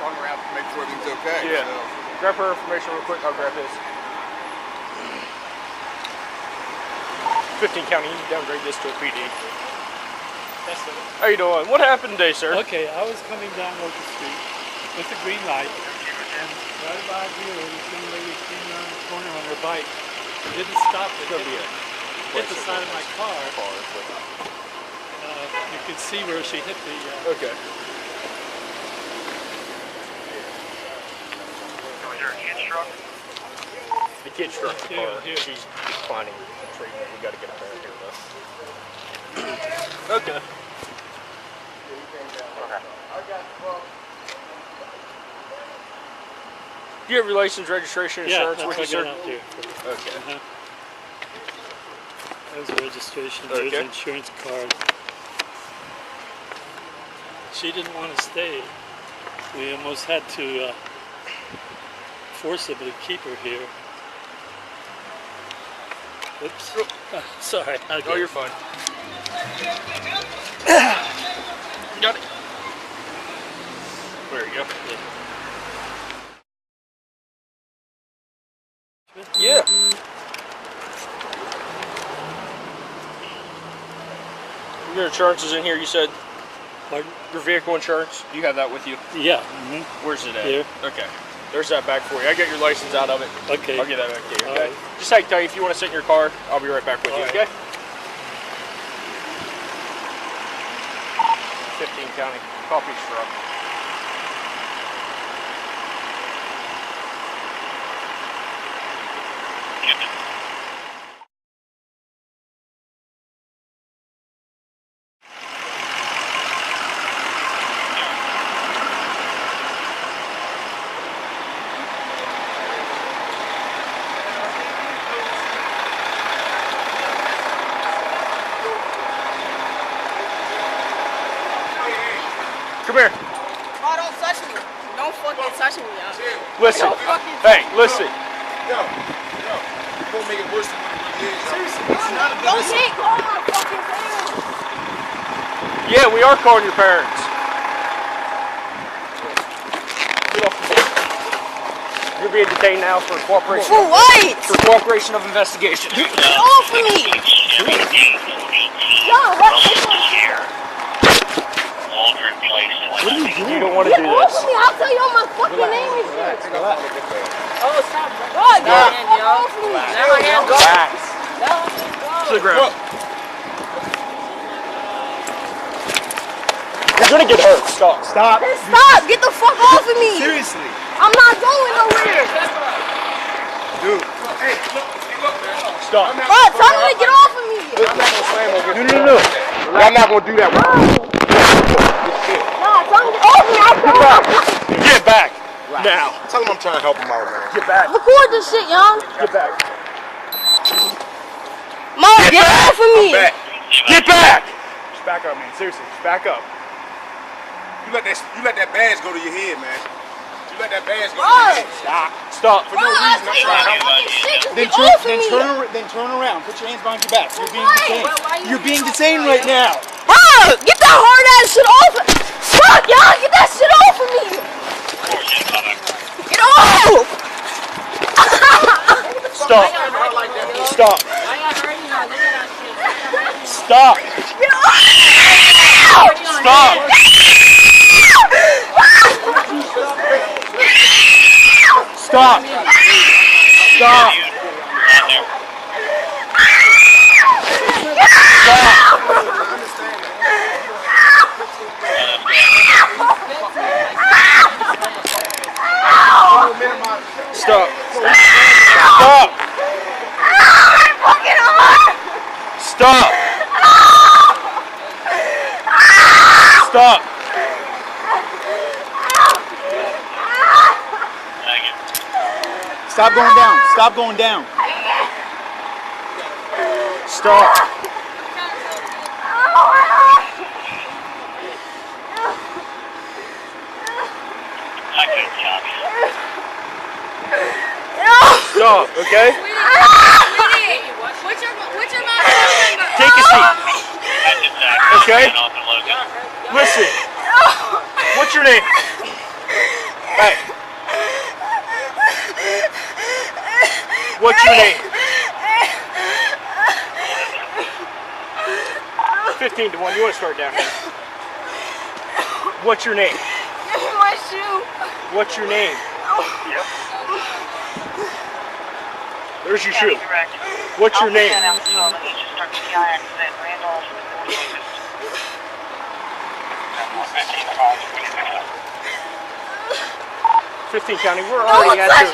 hung around to make sure everything's okay. Yeah. So. Grab her information real quick. I'll grab his. 15 County, you downgrade this to a PD. How you doing? What happened today, sir? Okay, I was coming down Oak Street with the green light, and right about here, this young lady came around the corner on her bike. She didn't stop it. Hit the side of my car. You could see where she hit the... Okay. Was there a kid's truck? The kid struck the car. Here. She's declining treatment. We got to get her back here, though. Okay. Do you have your license, registration, insurance with you, sir? Out here. Okay. There's the registration. There's the insurance card. She didn't want to stay. We almost had to forcibly keep her here. Oops. Sorry. Oh, you're fine. Got it. There you go. Yeah. Your insurance is in here, you said? Pardon? Your vehicle insurance? Do you have that with you? Yeah. Where's it at? Here. Okay. There's that back for you. I got your license out of it. Okay. I'll get that back to you, okay? Right. Just hang tight. If you want to sit in your car, I'll be right back with you, okay? 15 County. Coffee truck. Come here. Oh, don't touch me. Don't fucking touch me, y'all. Listen. Hey, listen. Yo. You're going to make it worse than what it really is. Seriously. Don't hit all my fucking parents. Yeah, we are calling your parents. Get off the boat. You're being detained now for cooperation. For what? For cooperation of investigation. Get off of me. Yo, what? What are you doing? You don't want to do Get off this. of me. I'll tell you all my fucking name and shit. Oh, stop. God, get off of me. Let my hand go. Relax. Let my hand go. To the ground. You're gonna get hurt. Stop. Stop. Stop. Get the fuck off of me. Seriously. I'm not going nowhere. Dude. Hey, look, man. Stop. Bro, tell him to get off of me. I'm not going to slam over you. No. I'm not going to do that. Nah, tell him to get off me. I'll tell him. Get back. Now. Tell him I'm trying to help him out, man. Get back. Record this shit, young. Get back. Mom, get off of me. Back. Get back. Just back up, man. Seriously, just back up. You let that badge go to your head, man. You let that badge go to your head. Stop. Stop. For no reason, I'm trying to help you. Get off of me. Then turn around. Put your hands behind your back. You're being detained. You're being detained right now. Bro, get that hard ass shit off. Fuck, y'all, get that shit off of me. Get off. Stop. Stop. Stop. Get off. Stop. Stop. Stop. Stop. Stop. Stop. Stop. Stop going down. Stop going down. Stop. Stop, okay? What's your number? Take a seat. Okay? Listen. What's your name? Hey. What's your name? 15 to 1. You want to start down here. What's your name? Give me my shoe. What's your name? There's your shoe. What's your name? 15 County. We're already at the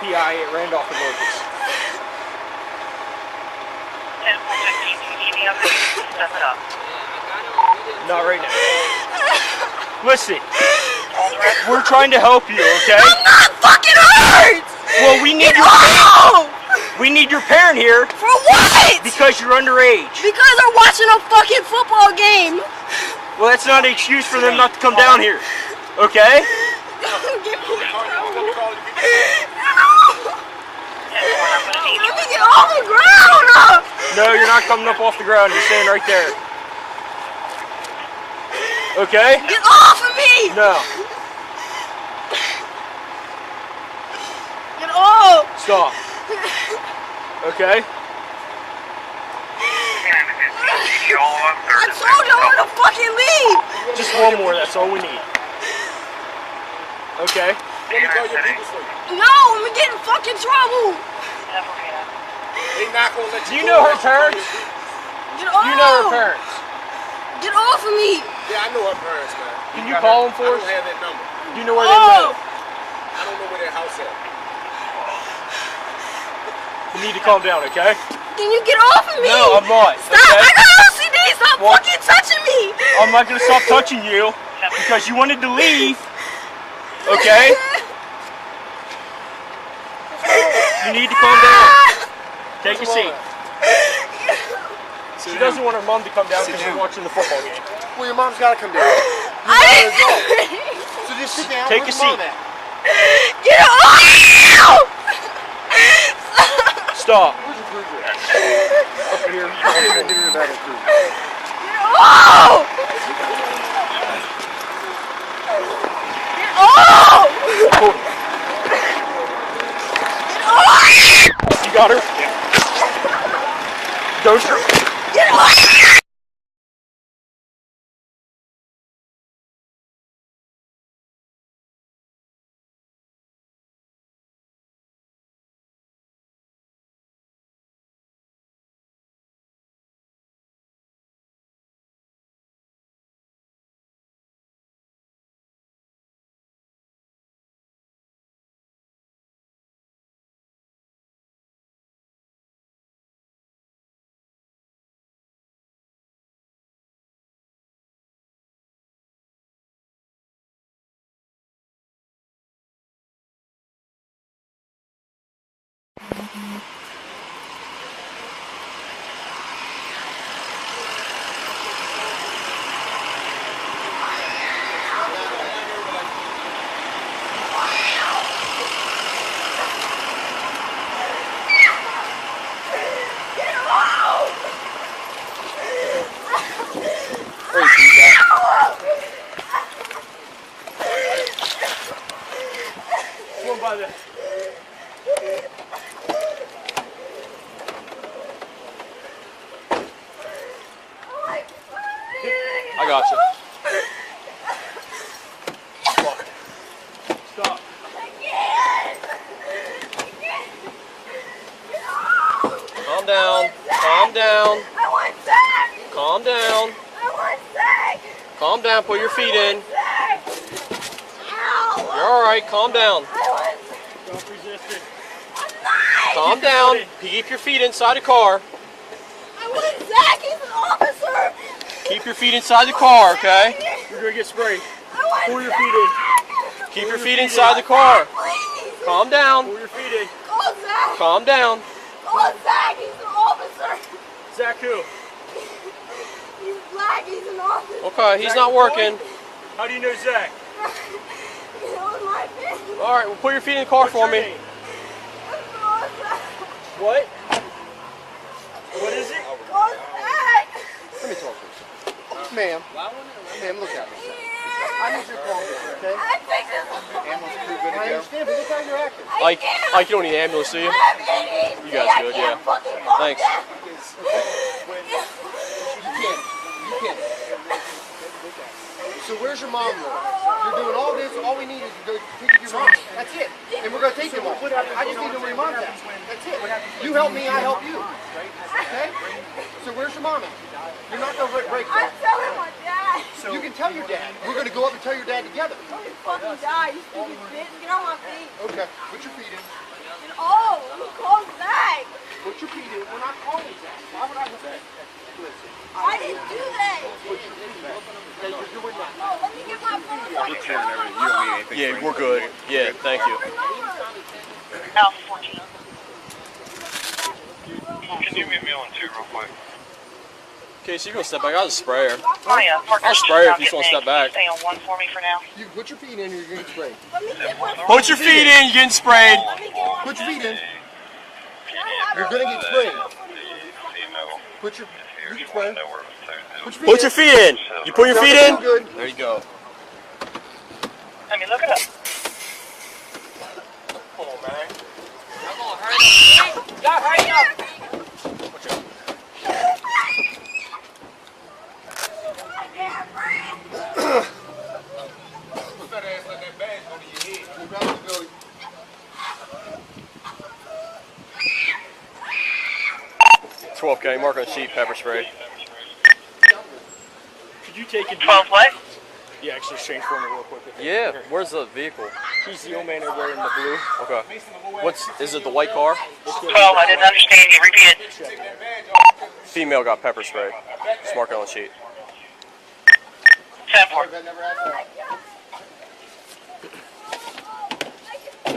PI at Randolph and Locust. Not right now. Listen, we're trying to help you, okay? I'm not fucking hurt! Well, we need your parent here. For what? Because you're underage. Because they're watching a fucking football game. Well, that's not an excuse for them not to come down here, okay? Let me get off the ground! No, you're not coming up off the ground. You're staying right there. Okay? Get off of me! No. Get off! Stop. Okay? I told you I want to fucking leave! Just one more, that's all we need. Okay? Let me call your people for you. No, I'm gonna get in fucking trouble! They not gonna let Do you you know her parents? Get off! You know her parents. Get off of me! Yeah, I know her parents, man. Can you call them for I us? don't have that number. Do you know where they live? I don't know where their house at. You need to calm down, okay? Can you get off of me? No, I'm not. Stop! Okay? I got OCD! Stop fucking touching me! I'm not gonna stop touching you because you wanted to leave. Okay? You need to calm down. Take a seat. She doesn't want her mom to come down because she's watching the football game. Well, your mom's gotta come down. So just sit down. Take a seat. Get off! Stop. Where's your cruiser at? Up here. Get off! Get off! You got her? Yeah. Don't you? Get off! By the I got you. Stop. Calm down. Calm down. I want sex! Calm down. I want sex! Calm down. Put your feet in. Ow! You're all right. Calm down. I want Don't resist it. Calm down. Keep your feet inside the car. I want Zach! He's an officer! Keep your feet inside the car, okay? You're gonna get sprayed. I want Pull your Zach! feet in. Keep your feet inside the car. Please! Calm down. Pull your feet in. Call Zach! Calm down. Call Zach! He's an officer! Zach who? He's black, he's an officer! Okay, he's not working. How do you know Zach? He knows my business! All right, well, put your feet in the car What's for your me. name? Call Zach! What? What is it? Call Zach! Let me talk to you. Ma'am. Ma'am, look at me. I need your call, okay? Ambulance crew good to go? I understand, but look how you're acting. Ike, you don't need an ambulance, do you? You guys good, yeah. Thanks. You can't. So where's your mom live? You're doing all this, all we need is to go take your mom. That's it. And we're going to take them all. I just need to know where your mom's at. That's it. You help me, I help you. Okay? So where's your mom at? You're not going to break that. I'm telling my dad. You can tell your dad. We're going to go up and tell your dad together. You fucking die, you stupid bitch. Get on my feet. Okay. Put your feet in. Oh, who calls that? Put your feet in. We're not calling that. Why would I do that? Listen. I didn't do that. Put your feet in. Okay, you're doing that. No, let me get my phone so I can call my You don't need anything. Yeah, we're good. Yeah, thank you. Alpha 14. Can you meet me on 2 real quick? Okay, so you're gonna step back. I was a sprayer. Hiya. I'll spray her if you just want to step back. Stay on 1 for me for now. You put your feet in, you're going to get sprayed. Let me get my phone. Put your feet in, you're getting sprayed. Let me get my Put your feet in. phone. You're going to get sprayed. Female. Put your If feet you want in. to know where it's at. Put your feet in. You put your feet in? Good. There you go. Let me look it up. Come on, man. Y'all hurry up. Put that ass like that badge go to your head. 12K, mark on sheet, pepper spray. Could you take it? 12 what? Yeah, actually exchange for me real quick. Yeah, where's the vehicle? He's the old man over there in the blue. Okay. Is it the white car? 12, I didn't understand you. Repeat it. Female got pepper spray. Just mark it on the sheet. 10-4.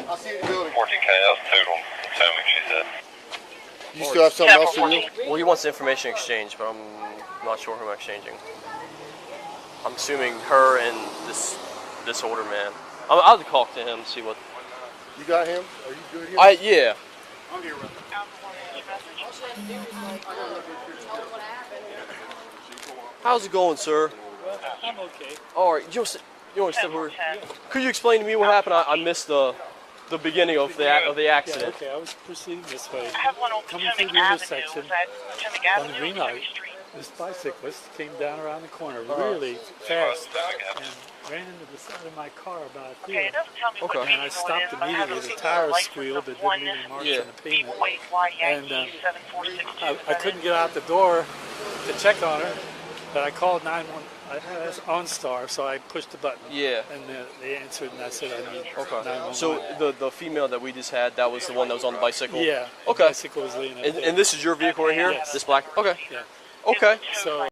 I'll see you in the building. 14K, that was total. Tell me, she said. You still have something else to do? Well, he wants information exchange, but I'm not sure who I'm exchanging. I'm assuming her and this older man. I'll talk to him, see what. You got him? Are you good here? Yeah. I'm here, brother. How's it going, sir? I'm okay. All right, you want to step over? Could you explain to me what happened? I missed the beginning of the Yeah, accident. okay, I was proceeding this way. I have one on Coming Potomac through the Avenue. intersection Was that Potomac on the Avenue? green light. Street? This bicyclist came down around the corner really fast and ran into the side of my car about Okay, here. it doesn't tell me what Okay. And I vehicle stopped it is, but I have immediately. a The vehicle tires license squealed. It of didn't leave any marks Yeah. on the pavement. And And, 7462. I couldn't get out the door to check on her, but I called 911. I had OnStar, so I pushed the button. Yeah. And they answered, and I said I need Okay. 911. So the female that we just had, that was the one that was on the bicycle. Yeah. Okay. The bicycle was laying up there. And this is your vehicle right here? Yes. This black. Okay. Yeah. Okay. So